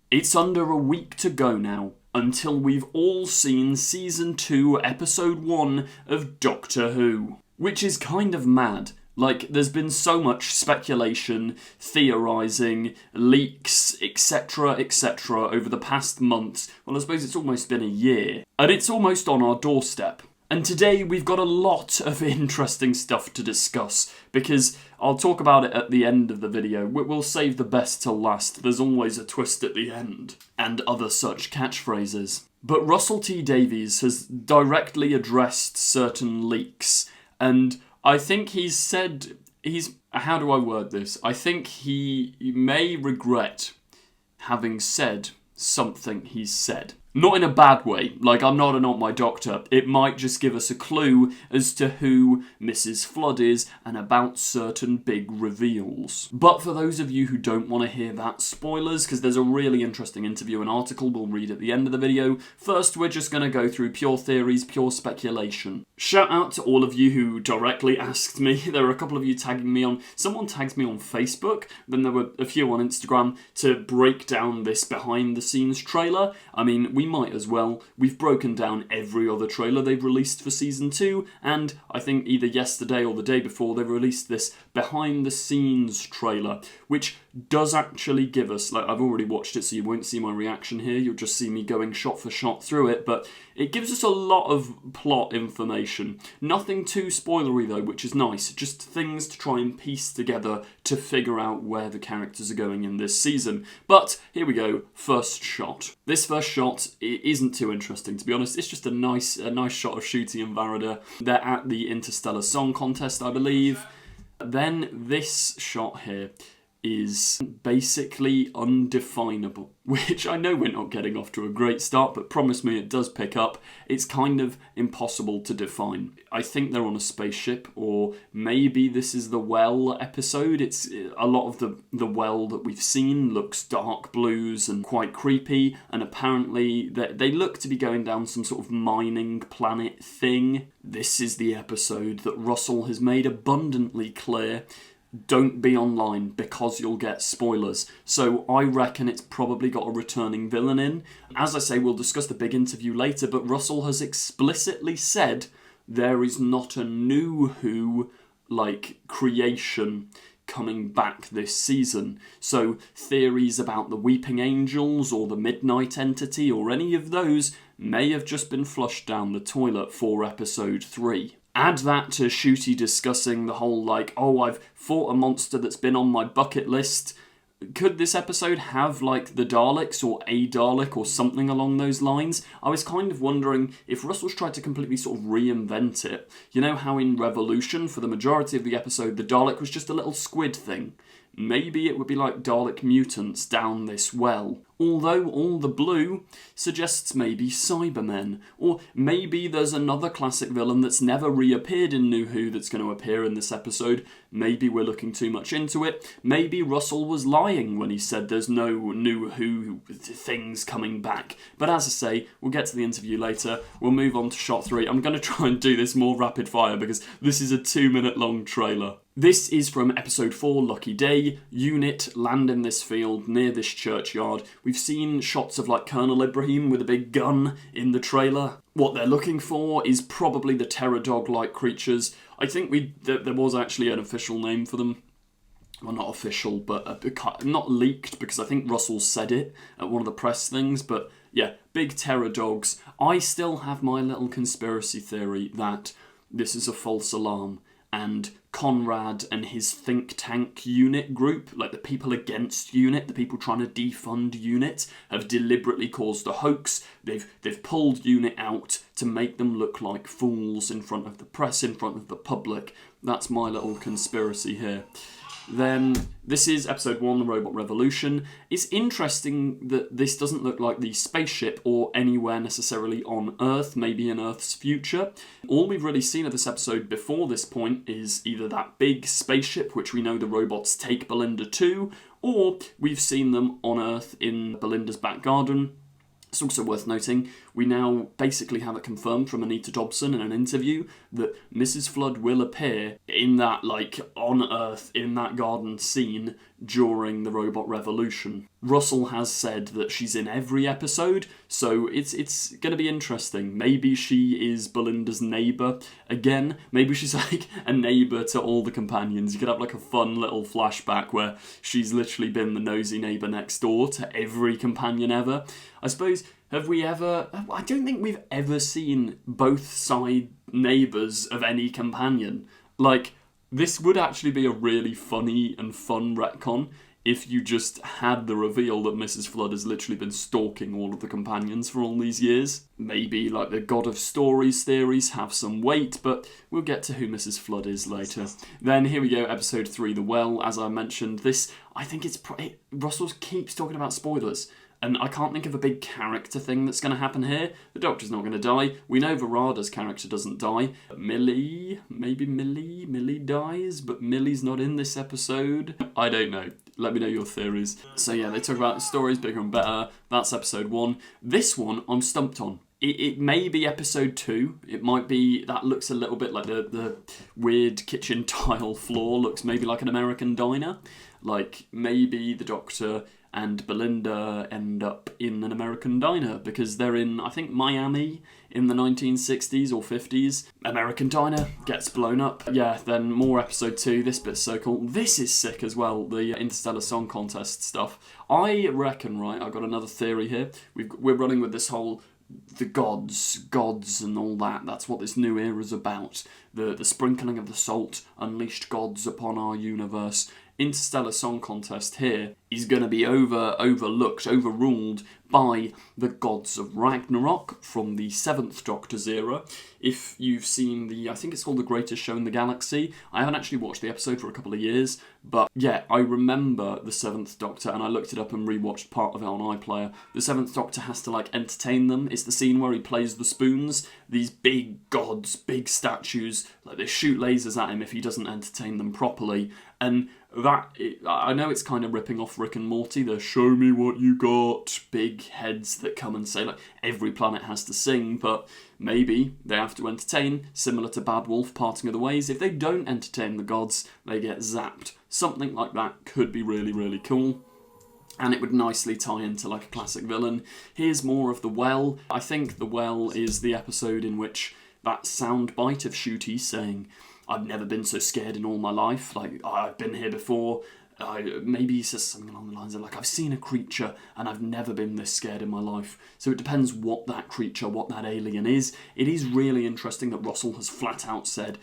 It's under a week to go now until we've all seen Season 2, Episode 1 of Doctor Who. Which is kind of mad. Like, there's been so much speculation, theorising, leaks, etc, over the past months. Well, I suppose it's almost been a year. And it's almost on our doorstep. And today we've got a lot of interesting stuff to discuss, because I'll talk about it at the end of the video. We'll save the best till last. There's always a twist at the end, and other such catchphrases. But Russell T Davies has directly addressed certain leaks, and I think how do I word this? I think he may regret having said something he's said. Not in a bad way, like I'm not my doctor. It might just give us a clue as to who Mrs. Flood is and about certain big reveals. But for those of you who don't want to hear that, spoilers, because there's a really interesting interview and article we'll read at the end of the video. First, we're just going to go through pure theories, pure speculation. Shout out to all of you who directly asked me. There were a couple of you tagging me on. Someone tagged me on Facebook, then there were a few on Instagram to break down this behind the scenes trailer. I mean, we might as well. We've broken down every other trailer they've released for Season 2, and I think either yesterday or the day before they released this behind the scenes trailer, which does actually give us, like, I've already watched it so you won't see my reaction here, you'll just see me going shot for shot through it, but it gives us a lot of plot information. Nothing too spoilery though, which is nice, just things to try and piece together to figure out where the characters are going in this season. But here we go, first shot. This first shot isn't too interesting, to be honest. It's just a nice shot of Ncuti and Varada. They're at the Interstellar Song Contest, I believe. Then this shot here is basically undefinable, which I know we're not getting off to a great start, but promise me it does pick up. It's kind of impossible to define. I think they're on a spaceship, or maybe this is the well episode. It's a lot of the well that we've seen looks dark blues and quite creepy, and apparently they look to be going down some sort of mining planet thing. This is the episode that Russell has made abundantly clear. Don't be online because you'll get spoilers. So I reckon it's probably got a returning villain in. As I say, we'll discuss the big interview later, but Russell has explicitly said there is not a new Who, creation coming back this season. So theories about the Weeping Angels or the Midnight Entity or any of those may have just been flushed down the toilet for episode 3. Add that to Ncuti discussing the whole, I've fought a monster that's been on my bucket list. Could this episode have, the Daleks or a Dalek or something along those lines? I was kind of wondering if Russell's tried to completely sort of reinvent it. You know how in Revolution, for the majority of the episode, the Dalek was just a little squid thing? Maybe it would be like Dalek mutants down this well. Although all the blue suggests maybe Cybermen. Or maybe there's another classic villain that's never reappeared in New Who that's going to appear in this episode. Maybe we're looking too much into it. Maybe Russell was lying when he said there's no New Who things coming back. But as I say, we'll get to the interview later. We'll move on to shot 3. I'm going to try and do this more rapid fire because this is a 2-minute long trailer. This is from episode 4, Lucky Day. Unit land in this field near this churchyard. We've seen shots of Colonel Ibrahim with a big gun in the trailer. What they're looking for is probably the terror dog-like creatures. I think there was actually an official name for them. Well, not official, but not leaked, because I think Russell said it at one of the press things, but yeah, big terror dogs. I still have my little conspiracy theory that this is a false alarm, and Conrad and his think tank unit group, the people against unit, the people trying to defund unit, have deliberately caused a hoax. They've pulled unit out to make them look like fools in front of the press, in front of the public. That's my little conspiracy here. Then, this is episode 1, The Robot Revolution. It's interesting that this doesn't look like the spaceship or anywhere necessarily on Earth, maybe in Earth's future. All we've really seen of this episode before this point is either that big spaceship, which we know the robots take Belinda to, or we've seen them on Earth in Belinda's back garden. It's also worth noting, we now basically have it confirmed from Anita Dobson in an interview that Mrs. Flood will appear in that, on Earth, in that garden scene during the robot revolution. Russell has said that she's in every episode, so it's going to be interesting. Maybe she is Belinda's neighbour again. Maybe she's like a neighbour to all the companions. You could have like a fun little flashback where she's literally been the nosy neighbour next door to every companion ever. I suppose, have we ever... I don't think we've ever seen both side neighbours of any companion. Like, this would actually be a really funny and fun retcon if you just had the reveal that Mrs. Flood has literally been stalking all of the companions for all these years. Maybe, like, the God of Stories theories have some weight, but we'll get to who Mrs. Flood is later. Then, here we go, episode 3, The Well. As I mentioned, this, I think it's... Russell keeps talking about spoilers, and I can't think of a big character thing that's going to happen here. The Doctor's not going to die. We know Verada's character doesn't die. Millie dies, but Millie's not in this episode. I don't know. Let me know your theories. So yeah, they talk about stories bigger and better. That's episode 1. This one, I'm stumped on. It may be episode 2. It might be, that looks a little bit like the weird kitchen tile floor looks maybe like an American diner. Like, maybe the Doctor and Belinda end up in an American diner because they're in, I think, Miami in the 1960s or 50s. American diner gets blown up. Yeah, then more episode 2. This bit's so cool. This is sick as well, the Interstellar Song Contest stuff. I reckon, right, I've got another theory here. We're running with this whole the gods and all that. That's what this new era's about. The sprinkling of the salt unleashed gods upon our universe. Interstellar Song Contest here is going to be overruled by the gods of Ragnarok from the 7th Doctor's era. If you've seen I think it's called The Greatest Show in the Galaxy. I haven't actually watched the episode for a couple of years, but yeah, I remember the 7th Doctor, and I looked it up and rewatched part of it on iPlayer. The 7th Doctor has to, like, entertain them. It's the scene where he plays the spoons. These big gods, big statues, like, they shoot lasers at him if he doesn't entertain them properly. And I know it's kind of ripping off Rick and Morty, the show me what you got, big heads that come and say, like, every planet has to sing, but maybe they have to entertain, similar to Bad Wolf Parting of the Ways. If they don't entertain the gods, they get zapped. Something like that could be really, really cool. And it would nicely tie into, like, a classic villain. Here's more of The Well. I think The Well is the episode in which that soundbite of Shooty saying, I've never been so scared in all my life. Like, I've been here before. Maybe he says something along the lines of, like, I've seen a creature and I've never been this scared in my life. So it depends what that creature, what that alien is. It is really interesting that Russell has flat out said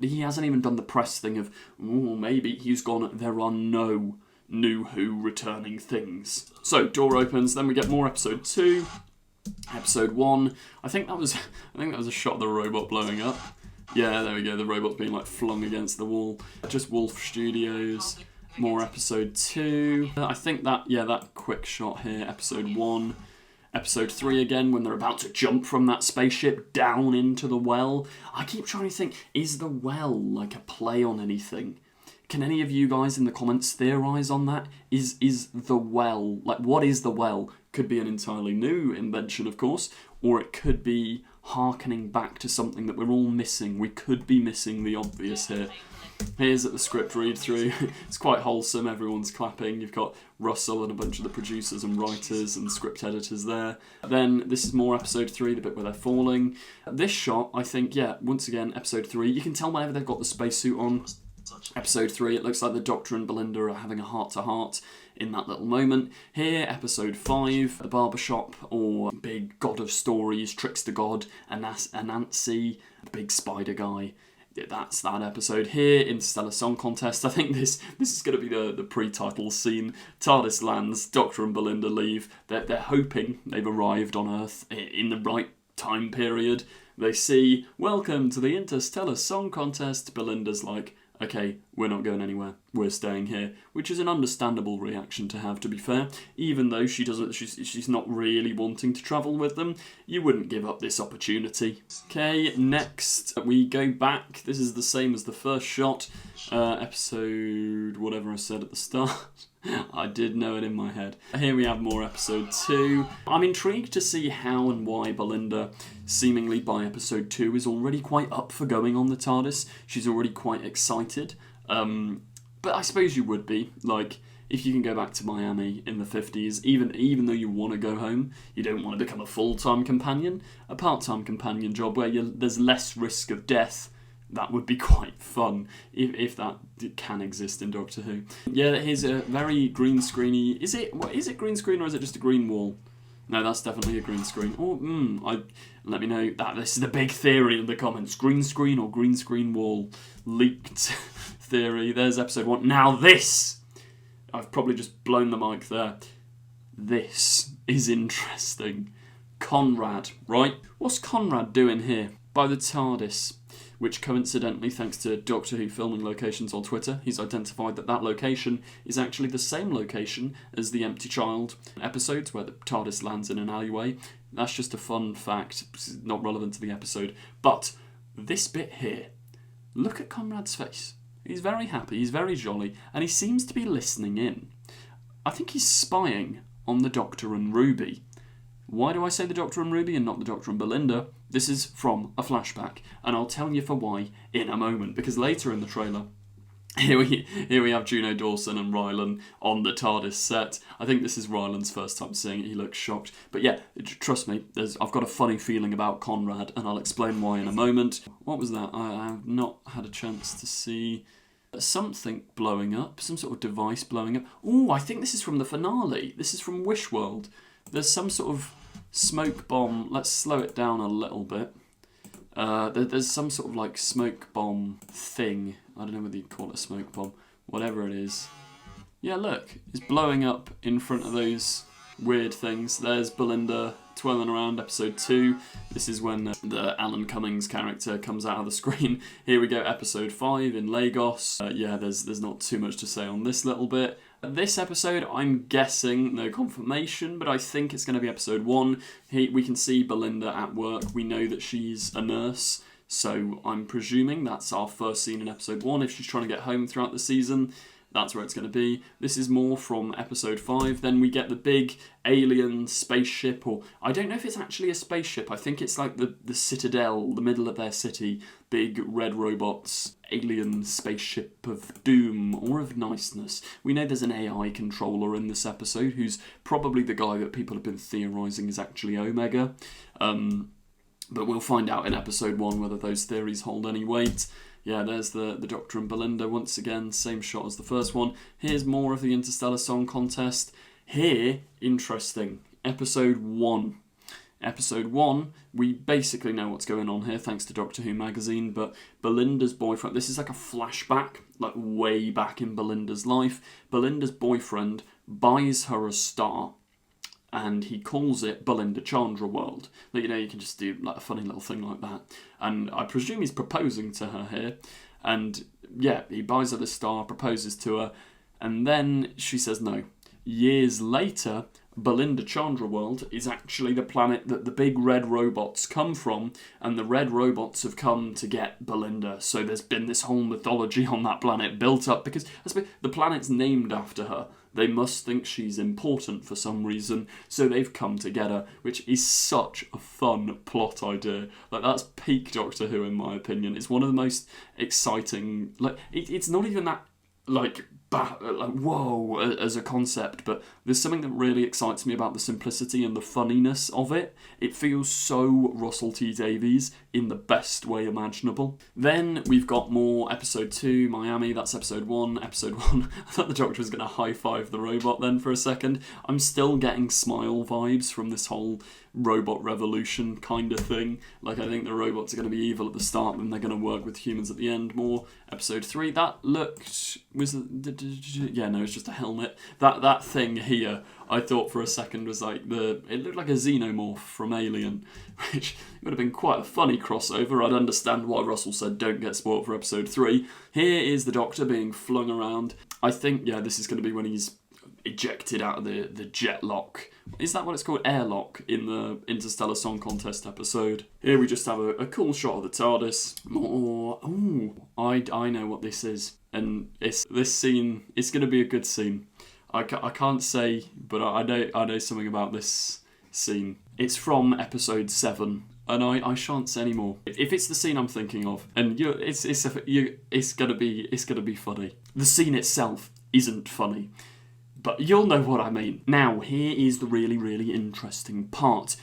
he hasn't even done the press thing of, maybe he's gone, there are no New Who returning things. So, door opens, then we get more episode 2. Episode 1. I think that was a shot of the robot blowing up. Yeah, there we go, the robot's being, like, flung against the wall. Just Wolf Studios. More episode 2. I think that quick shot here, episode 1. Episode 3 again, when they're about to jump from that spaceship down into the well. I keep trying to think, is the well, like, a play on anything? Can any of you guys in the comments theorise on that? Is the well, like, what is the well? Could be an entirely new invention, of course, or it could be harkening back to something that we're all missing. We could be missing the obvious here. Here's the script read through. It's quite wholesome, everyone's clapping. You've got Russell and a bunch of the producers and writers and script editors there. Then this is more episode 3, the bit where they're falling. This shot, I think, yeah, once again, episode 3. You can tell whenever they've got the spacesuit on. Episode 3, it looks like the Doctor and Belinda are having a heart-to-heart in that little moment. Here, episode 5, the barbershop, or big God of Stories, Trickster God, Anansi, the big spider guy. That's that episode. Here, Interstellar Song Contest. I think this is going to be the pre-title scene. TARDIS lands, Doctor and Belinda leave. They're hoping they've arrived on Earth in the right time period. They see, welcome to the Interstellar Song Contest. Belinda's like, okay, we're not going anywhere, we're staying here, which is an understandable reaction to have, to be fair. Even though she's not really wanting to travel with them, you wouldn't give up this opportunity. Okay, next we go back. This is the same as the first shot, episode whatever I said at the start. I did know it in my head. Here we have more episode 2. I'm intrigued to see how and why Belinda, seemingly by episode 2, is already quite up for going on the TARDIS. She's already quite excited. But I suppose you would be, like, if you can go back to Miami in the 50s, even though you want to go home, you don't want to become a full-time companion, a part-time companion job where there's less risk of death, that would be quite fun, if that can exist in Doctor Who. Yeah, here's a very green screeny... Is it green screen or is it just a green wall? No, that's definitely a green screen. Let me know. This is the big theory in the comments. Green screen or green screen wall. Leaked theory. There's episode 1. Now this! I've probably just blown the mic there. This is interesting. Conrad, right? What's Conrad doing here? By the TARDIS, which coincidentally, thanks to Doctor Who filming locations on Twitter, he's identified that location is actually the same location as the Empty Child episodes where the TARDIS lands in an alleyway. That's just a fun fact, not relevant to the episode. But this bit here, look at Conrad's face. He's very happy, he's very jolly, and he seems to be listening in. I think he's spying on the Doctor and Ruby. Why do I say the Doctor and Ruby and not the Doctor and Belinda? This is from a flashback, and I'll tell you for why in a moment, because later in the trailer, here we have Juno Dawson and Rylan on the TARDIS set. I think this is Rylan's first time seeing it, he looks shocked. But yeah, trust me, I've got a funny feeling about Conrad, and I'll explain why in a moment. What was that? I have not had a chance to see... something blowing up, some sort of device blowing up. Oh, I think this is from the finale. This is from Wish World. There's some sort of smoke bomb. Let's slow it down a little bit. There's some sort of like smoke bomb thing. I don't know whether you'd call it a smoke bomb. Whatever it is. Yeah, look. It's blowing up in front of those weird things. There's Belinda twirling around, episode 2. This is when the Alan Cummings character comes out of the screen. Here we go, episode 5 in Lagos. Yeah, there's not too much to say on this little bit. This episode, I'm guessing, no confirmation, but I think it's going to be episode 1. We can see Belinda at work. We know that she's a nurse, so I'm presuming that's our first scene in episode 1. If she's trying to get home throughout the season, that's where it's going to be. This is more from episode 5. Then we get the big alien spaceship, or I don't know if it's actually a spaceship. I think it's like the Citadel, the middle of their city. Big red robots, alien spaceship of doom or of niceness. We know there's an AI controller in this episode who's probably the guy that people have been theorising is actually Omega. But we'll find out in episode 1 whether those theories hold any weight. Yeah, there's the Doctor and Belinda once again, same shot as the first one. Here's more of the Interstellar Song Contest. Here, interesting, episode 1. Episode 1, we basically know what's going on here thanks to Doctor Who magazine, but Belinda's boyfriend, this is like a flashback, like way back in Belinda's life. Belinda's boyfriend buys her a star, and he calls it Belinda Chandra World. Like, you can just do like a funny little thing like that. And I presume he's proposing to her here. And yeah, he buys her the star, proposes to her, and then she says no. Years later, Belinda Chandra World is actually the planet that the big red robots come from, and the red robots have come to get Belinda. So there's been this whole mythology on that planet built up, because I suppose the planet's named after her. They must think she's important for some reason, so they've come to get her, which is such a fun plot idea. Like, that's peak Doctor Who in my opinion. It's one of the most exciting, like, it's not even that, like whoa as a concept, but there's something that really excites me about the simplicity and the funniness of it. It feels so Russell T Davies in the best way imaginable. Then we've got more episode 2, Miami, that's episode 1. Episode 1, I thought the Doctor was going to high-five the robot then for a second. I'm still getting Smile vibes from this whole robot revolution kind of thing. Like, I think the robots are going to be evil at the start, and they're going to work with humans at the end more. Episode 3, that looked... yeah, no, it's just a helmet. That thing here, I thought for a second was like it looked like a xenomorph from Alien, which would have been quite a funny crossover. I'd understand why Russell said don't get spoiled for episode 3. Here is the Doctor being flung around. I think, yeah, this is going to be when he's ejected out of the jet lock. Is that what it's called? Airlock in the Interstellar Song Contest episode. Here we just have a cool shot of the TARDIS. More. Ooh, I know what this is. And this scene, it's going to be a good scene. I can't say, but I know something about this scene. It's from episode 7 and I shan't say any more. If it's the scene I'm thinking of, and it's gonna be funny. The scene itself isn't funny, but you'll know what I mean. Now, here is the really, really interesting part.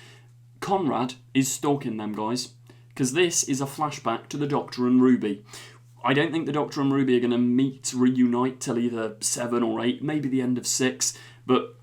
Conrad is stalking them, guys, because this is a flashback to the Doctor and Ruby. I don't think the Doctor and Ruby are going to reunite till either 7 or 8, maybe the end of 6, but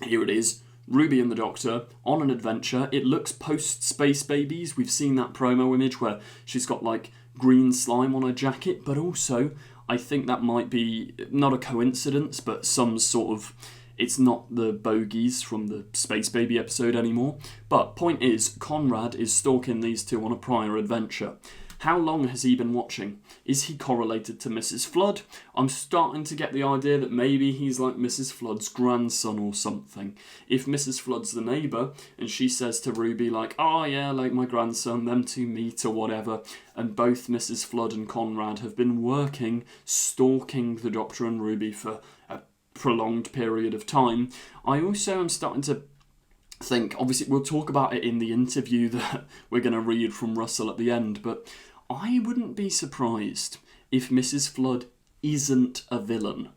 here it is. Ruby and the Doctor on an adventure. It looks post-Space Babies. We've seen that promo image where she's got like green slime on her jacket, but also I think that might be not a coincidence, but some sort of... It's not the bogies from the Space Baby episode anymore. But point is, Conrad is stalking these two on a prior adventure. How long has he been watching? Is he correlated to Mrs. Flood? I'm starting to get the idea that maybe he's like Mrs. Flood's grandson or something. If Mrs. Flood's the neighbour, and she says to Ruby like, oh yeah, like my grandson, them two meet or whatever, and both Mrs. Flood and Conrad have been working, stalking the Doctor and Ruby for a prolonged period of time, I also am starting to think, obviously we'll talk about it in the interview that we're going to read from Russell at the end, but I wouldn't be surprised if Mrs. Flood isn't a villain.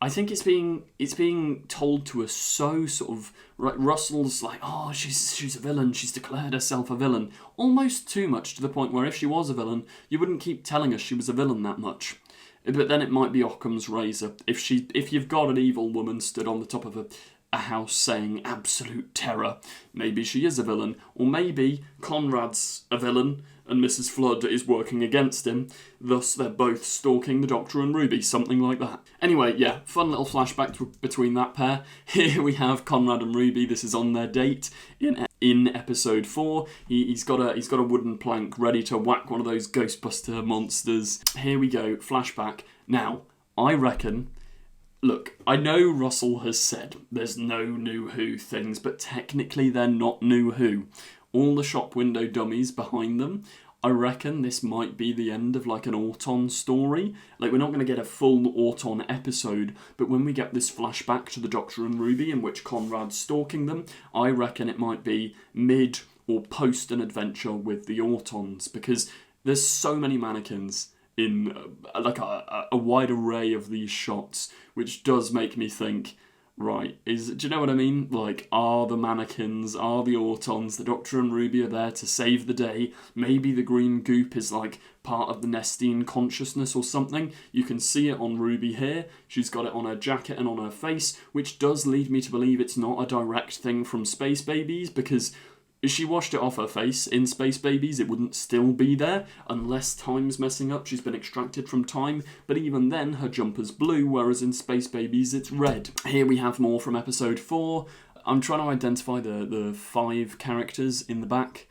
I think it's being told to us so sort of, right, Russell's like, oh, she's a villain, she's declared herself a villain, almost too much, to the point where if she was a villain, you wouldn't keep telling us she was a villain that much. But then it might be Occam's razor. If you've got an evil woman stood on the top of a house saying absolute terror, maybe she is a villain. Or maybe Conrad's a villain and Mrs. Flood is working against him, thus they're both stalking the Doctor and Ruby, something like that. Anyway, yeah, fun little flashback between that pair. Here we have Conrad and Ruby. This is on their date in episode 4. He's got a wooden plank ready to whack one of those Ghostbuster monsters. Here we go, flashback. Now, I reckon... Look, I know Russell has said there's no New Who things, but technically they're not New Who. All the shop window dummies behind them, I reckon this might be the end of like an Auton story. Like, we're not going to get a full Auton episode, but when we get this flashback to the Doctor and Ruby in which Conrad's stalking them, I reckon it might be mid or post an adventure with the Autons, because there's so many mannequins in like a wide array of these shots, which does make me think, right, do you know what I mean? Like, are the mannequins, are the Autons, the Doctor and Ruby are there to save the day? Maybe the green goop is like part of the Nestine consciousness or something. You can see it on Ruby here. She's got it on her jacket and on her face, which does lead me to believe it's not a direct thing from Space Babies, because if she washed it off her face in Space Babies, it wouldn't still be there, unless time's messing up, she's been extracted from time, but even then her jumper's blue, whereas in Space Babies it's red. Here we have more from episode 4. I'm trying to identify the 5 characters in the back,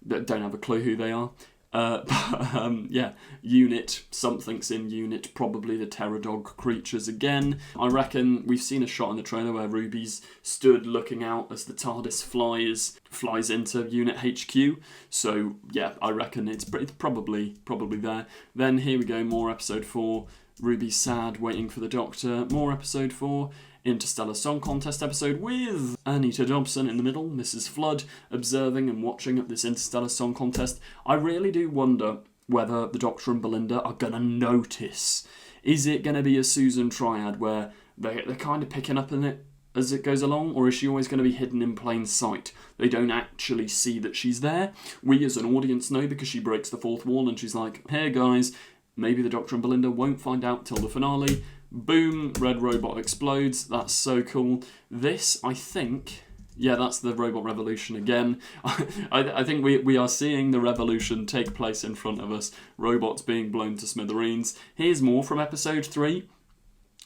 that don't have a clue who they are. Yeah, Unit, something's in Unit, probably the Pterodog creatures again. I reckon we've seen a shot in the trailer where Ruby's stood looking out as the TARDIS flies into Unit HQ. So yeah, I reckon it's probably there. Then here we go, more episode 4. Ruby's sad, waiting for the Doctor. More episode 4. Interstellar Song Contest episode with Anita Dobson in the middle, Mrs. Flood observing and watching at this Interstellar Song Contest. I really do wonder whether the Doctor and Belinda are going to notice. Is it going to be a Susan triad where they're kind of picking up on it as it goes along, or is she always going to be hidden in plain sight? They don't actually see that she's there. We as an audience know because she breaks the fourth wall and she's like, hey guys, maybe the Doctor and Belinda won't find out till the finale. Boom, red robot explodes. That's so cool. This, I think... Yeah, that's the robot revolution again. I think we are seeing the revolution take place in front of us. Robots being blown to smithereens. Here's more from episode 3.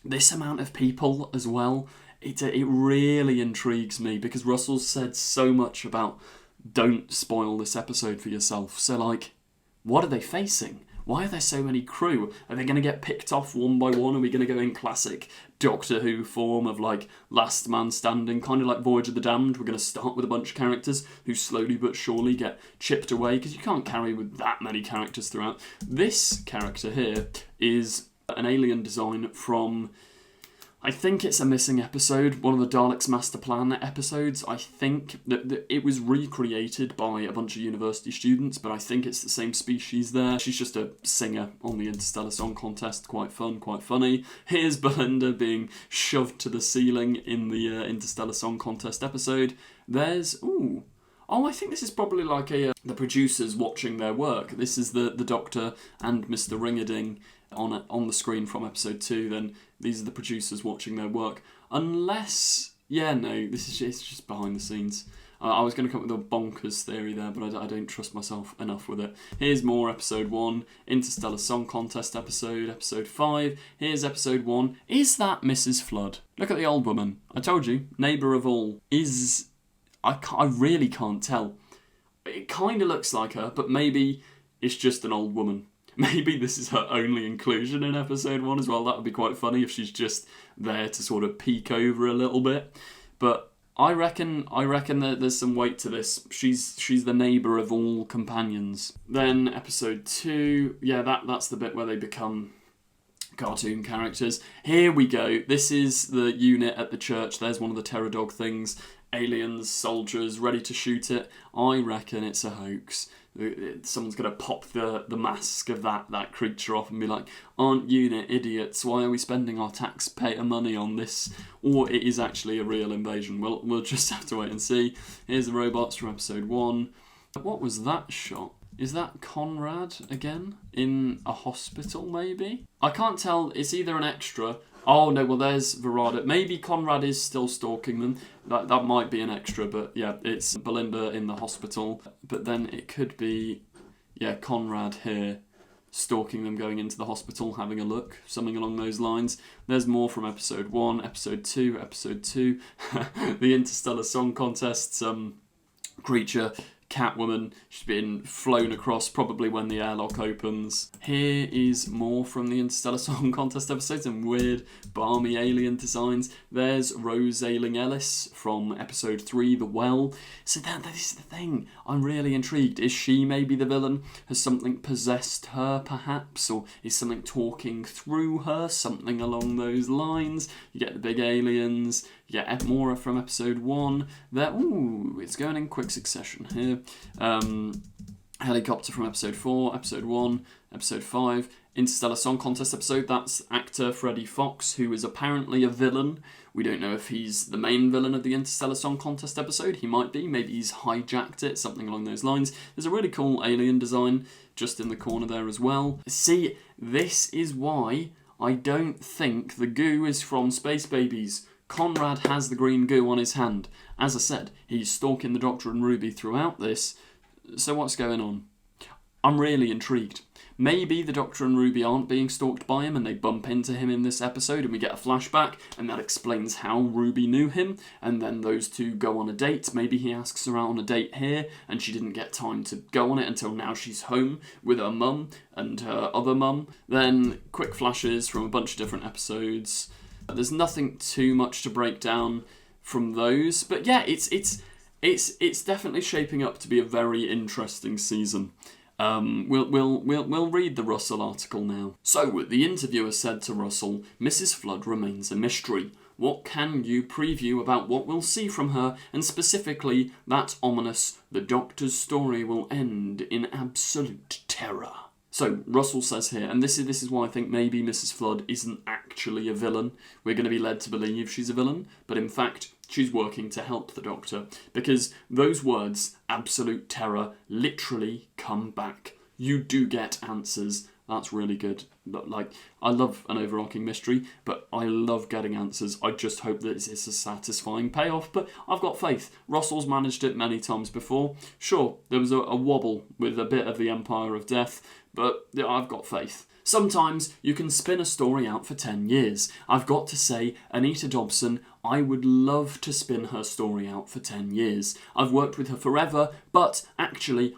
This amount of people as well. It really intrigues me because Russell said so much about don't spoil this episode for yourself. So, like, what are they facing? Why are there so many crew? Are they going to get picked off one by one? Are we going to go in classic Doctor Who form of like last man standing, kind of like Voyage of the Damned? We're going to start with a bunch of characters who slowly but surely get chipped away because you can't carry with that many characters throughout. This character here is an alien design from... I think it's a missing episode, one of the Daleks' Master Plan episodes. I think that it was recreated by a bunch of university students, but I think it's the same species there. She's just a singer on the Interstellar Song Contest. Quite fun, quite funny. Here's Belinda being shoved to the ceiling in the Interstellar Song Contest episode. There's... ooh... oh, I think this is probably like the producers watching their work. This is the Doctor and Mr. Ringerding on the screen from episode 2, then these are the producers watching their work. Unless... yeah, no, this is it's just behind the scenes. I was going to come up with a bonkers theory there, but I don't trust myself enough with it. Here's more episode 1, Interstellar Song Contest episode 5. Here's episode 1. Is that Mrs. Flood? Look at the old woman. I told you, neighbour of all. I really can't tell. It kind of looks like her, but maybe it's just an old woman. Maybe this is her only inclusion in episode 1 as well. That would be quite funny if she's just there to sort of peek over a little bit. But I reckon that there's some weight to this. She's the neighbour of all companions. Then episode 2, yeah, that's the bit where they become cartoon characters. Here we go. This is the unit at the church. There's one of the terror dog things. Aliens, soldiers, ready to shoot it. I reckon it's a hoax. Someone's going to pop the mask of that creature off and be like, aren't unit idiots? Why are we spending our taxpayer money on this? Or it is actually a real invasion. We'll just have to wait and see. Here's the robots from episode 1. What was that shot? Is that Conrad again? In a hospital, maybe? I can't tell. It's either an extra... oh, no, well, there's Verada. Maybe Conrad is still stalking them. That might be an extra, but yeah, it's Belinda in the hospital. But then it could be, yeah, Conrad here stalking them, going into the hospital, having a look, something along those lines. There's more from episode 1, episode 2, the Interstellar Song Contest creature. Catwoman, she's been flown across probably when the airlock opens. Here is more from the Interstellar Song Contest episode, some weird balmy alien designs. There's Rose Ayling-Ellis from episode 3, The Well. So that is the thing, I'm really intrigued. Is she maybe the villain? Has something possessed her perhaps? Or is something talking through her? Something along those lines. You get the big aliens. You get more from episode 1. There, ooh, it's going in quick succession here. Helicopter from episode 4, episode 1, episode 5. Interstellar Song Contest episode, that's actor Freddie Fox, who is apparently a villain. We don't know if he's the main villain of the Interstellar Song Contest episode. He might be. Maybe he's hijacked it, something along those lines. There's a really cool alien design just in the corner there as well. See, this is why I don't think the goo is from Space Babies. Conrad has the green goo on his hand. As I said, he's stalking the Doctor and Ruby throughout this. So what's going on? I'm really intrigued. Maybe the Doctor and Ruby aren't being stalked by him and they bump into him in this episode and we get a flashback and that explains how Ruby knew him, and then those two go on a date. Maybe he asks her out on a date here and she didn't get time to go on it until now she's home with her mum and her other mum. Then quick flashes from a bunch of different episodes. There's nothing too much to break down from those, but yeah, it's definitely shaping up to be a very interesting season. We'll read the Russell article now. So, the interviewer said to Russell, Mrs. Flood remains a mystery. What can you preview about what we'll see from her, and specifically that ominous, the Doctor's story will end in absolute terror? So, Russell says here, and this is why I think maybe Mrs. Flood isn't actually a villain. We're going to be led to believe she's a villain, but in fact, she's working to help the Doctor, because those words, absolute terror, literally come back. You do get answers. That's really good. Like, I love an overarching mystery, but I love getting answers. I just hope that it's a satisfying payoff, but I've got faith. Russell's managed it many times before. Sure, there was a wobble with a bit of the Empire of Death, but I've got faith. Sometimes you can spin a story out for 10 years. I've got to say, Anita Dobson, I would love to spin her story out for 10 years. I've worked with her forever, but actually,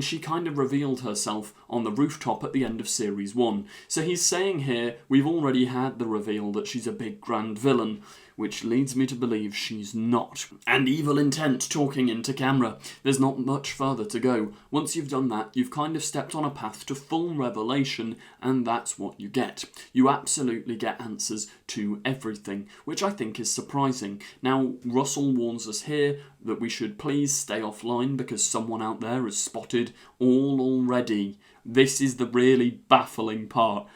she kind of revealed herself on the rooftop at the end of Series 1. So he's saying here, we've already had the reveal that she's a big grand villain. which leads me to believe she's not. And Evil Intent talking into camera. There's not much further to go. Once you've done that, you've kind of stepped on a path to full revelation, and that's what you get. You absolutely get answers to everything, which I think is surprising. Now, Russell warns us here that we should please stay offline because someone out there has spotted all already. This is the really baffling part.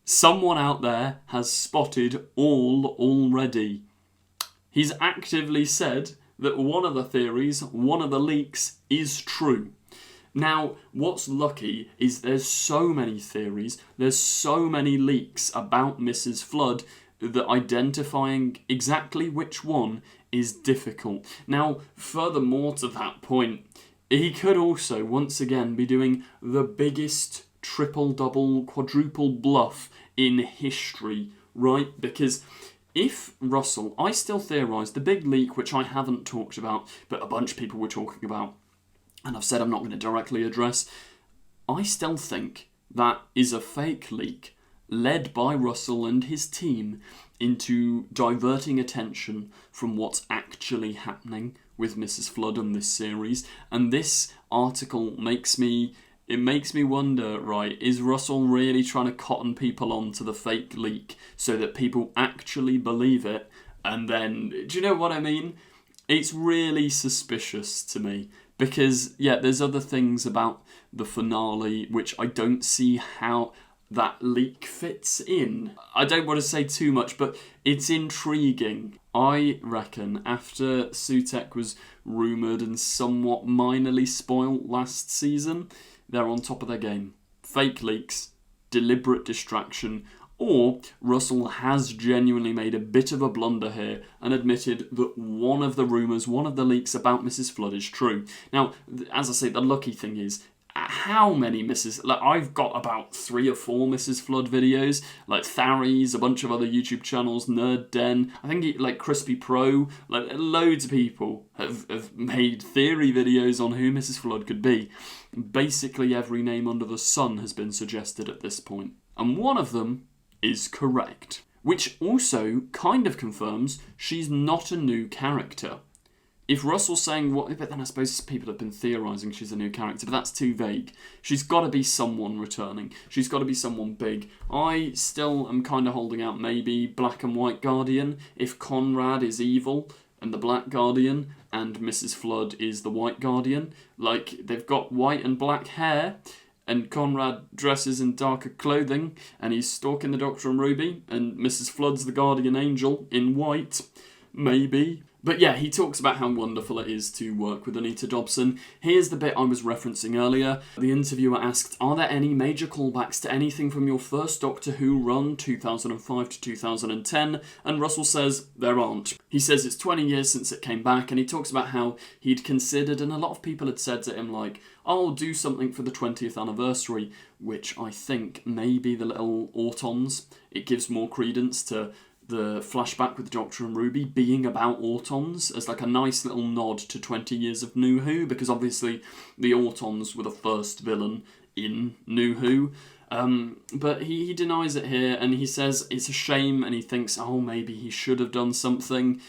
Someone out there has spotted all already. He's actively said that one of the theories, one of the leaks, is true. Now, what's lucky is there's so many theories, there's so many leaks about Mrs. Flood that identifying exactly which one is difficult. Now, furthermore to that point, he could also, once again, be doing the biggest triple, double, quadruple bluff in history, right? Because if Russell, I still theorise, the big leak, which I haven't talked about, but a bunch of people were talking about, and I've said I'm not going to directly address, I still think that is a fake leak led by Russell and his team into diverting attention from what's actually happening with Mrs. Flood in this series. And this article makes me wonder, right, is Russell really trying to cotton people on to the fake leak so that people actually believe it? And then, do you know what I mean? It's really suspicious to me. Because, yeah, there's other things about the finale which I don't see how that leak fits in. I don't want to say too much, but it's intriguing. I reckon after Sutek was rumoured and somewhat minorly spoilt last season, they're on top of their game. Fake leaks, deliberate distraction, or Russell has genuinely made a bit of a blunder here and admitted that one of the rumours, one of the leaks about Mrs. Flood is true. Now, as I say, the lucky thing is, how many I've got about 3 or 4 Mrs. Flood videos, like Tharies, a bunch of other YouTube channels, Nerd Den, I think like Crispy Pro, like loads of people have made theory videos on who Mrs. Flood could be. Basically every name under the sun has been suggested at this point. And one of them is correct. Which also kind of confirms she's not a new character. If Russell's saying what, but then I suppose people have been theorising she's a new character, but that's too vague. She's got to be someone returning. She's got to be someone big. I still am kind of holding out maybe Black and White Guardian, if Conrad is evil and the Black Guardian and Mrs. Flood is the White Guardian. Like, they've got white and black hair, and Conrad dresses in darker clothing, and he's stalking the Doctor and Ruby, and Mrs. Flood's the Guardian Angel in white. Maybe. But yeah, he talks about how wonderful it is to work with Anita Dobson. Here's the bit I was referencing earlier. The interviewer asked, are there any major callbacks to anything from your first Doctor Who run, 2005 to 2010? And Russell says, there aren't. He says it's 20 years since it came back, and he talks about how he'd considered, and a lot of people had said to him, like, I'll do something for the 20th anniversary, which I think may be the little Autons. It gives more credence to the flashback with Doctor and Ruby being about Autons as like a nice little nod to 20 years of New Who, because obviously the Autons were the first villain in New Who. But he denies it here, and he says it's a shame, and he thinks, oh, maybe he should have done something.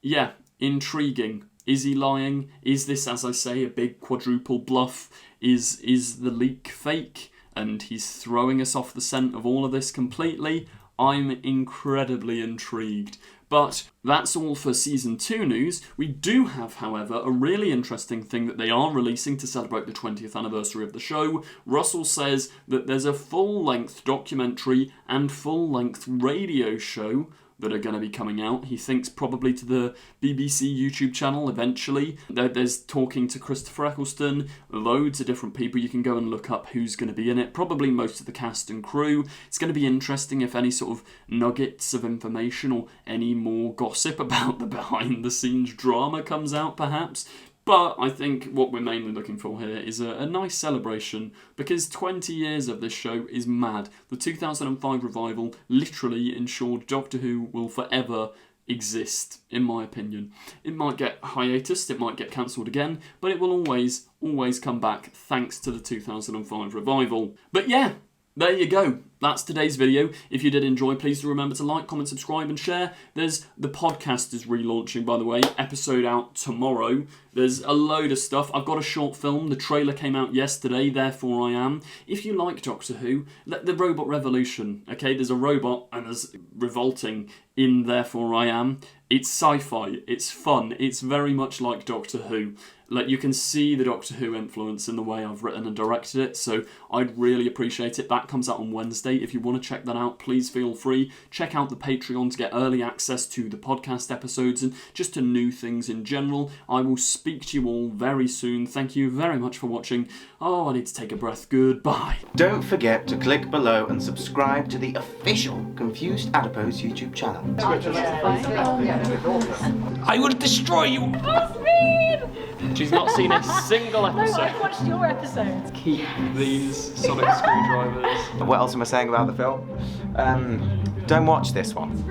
Yeah, intriguing. Is he lying? Is this, as I say, a big quadruple bluff? Is the leak fake? And he's throwing us off the scent of all of this completely? I'm incredibly intrigued. But that's all for Season 2 news. We do have, however, a really interesting thing that they are releasing to celebrate the 20th anniversary of the show. Russell says that there's a full-length documentary and full-length radio show that are going to be coming out. He thinks probably to the BBC YouTube channel eventually. There's talking to Christopher Eccleston, loads of different people. You can go and look up who's going to be in it. Probably most of the cast and crew. It's going to be interesting if any sort of nuggets of information or any more gossip about the behind-the-scenes drama comes out, perhaps. But I think what we're mainly looking for here is a nice celebration, because 20 years of this show is mad. The 2005 revival literally ensured Doctor Who will forever exist, in my opinion. It might get hiatus, it might get cancelled again, but it will always come back thanks to the 2005 revival. But yeah, there you go. that's today's video. If you did enjoy, please do remember to like, comment, subscribe and share. The podcast is relaunching, by the way. Episode out tomorrow. There's a load of stuff. I've got a short film. The trailer came out yesterday, Therefore I Am. If you like Doctor Who, the robot revolution, okay? There's a robot and there's revolting in Therefore I Am. It's sci-fi, it's fun, it's very much like Doctor Who. Like, you can see the Doctor Who influence in the way I've written and directed it, so I'd really appreciate it. That comes out on Wednesday. If you want to check that out, please feel free. Check out the Patreon to get early access to the podcast episodes and just to new things in general. I will speak to you all very soon. Thank you very much for watching. Oh, I need to take a breath. Goodbye. Don't forget to click below and subscribe to the official Confused Adipose YouTube channel. I will destroy you! She's not seen a single episode. No, I've watched your episodes. Keep these sonic screwdrivers. What else am I saying about the film? Don't watch this one.